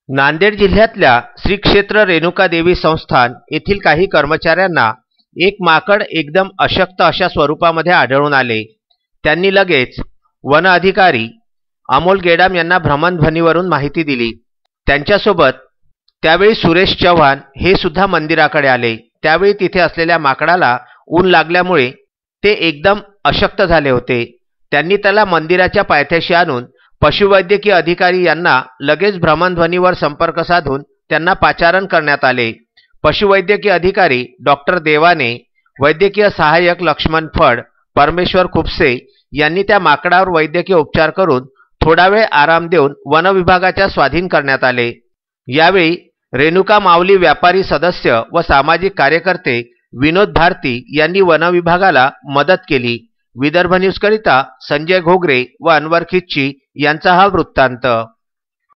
नांदेड जिल्ह्यातल्या श्री क्षेत्र रेणुका देवी संस्थान येथील काही कर्मचाऱ्यांना एक माकड एकदम अशक्त अशा स्वरूपामध्ये आढळून आले। त्यांनी लगेच वन अधिकारी अमोल गेडाम यांना भ्रमणध्वनीवरून माहिती दिली। त्यांच्यासोबत त्यावेळी सुरेश चव्हाण हे सुद्धा मंदिराकडे आले। त्यावेळी तिथे असलेल्या माकडाला ऊन लागल्यामुळे ते एकदम अशक्त झाले होते। त्यांनी त्याला मंदिराच्या पायथ्याशी आणून पशुवैद्यकीय अधिकारी यांना लगेच भ्रमणध्वनीवर संपर्क साधून त्यांना पाचारण करण्यात आले। पशुवैद्यकीय अधिकारी डॉक्टर देवाने, वैद्यकीय सहाय्यक लक्ष्मण फड, परमेश्वर खुपसे यांनी त्या माकडावर वैद्यकीय उपचार करून थोडा वेळ आराम देऊन वन विभागाच्या स्वाधीन करण्यात आले। यावेळी रेणुका माऊली व्यापारी सदस्य व सामाजिक कार्यकर्ते विनोद भारती यांनी वन विभागाला मदत केली। विदर्भ न्यूज करिता संजय घोगरे व अनवर खिच्ची यांचा हा वृत्तांत।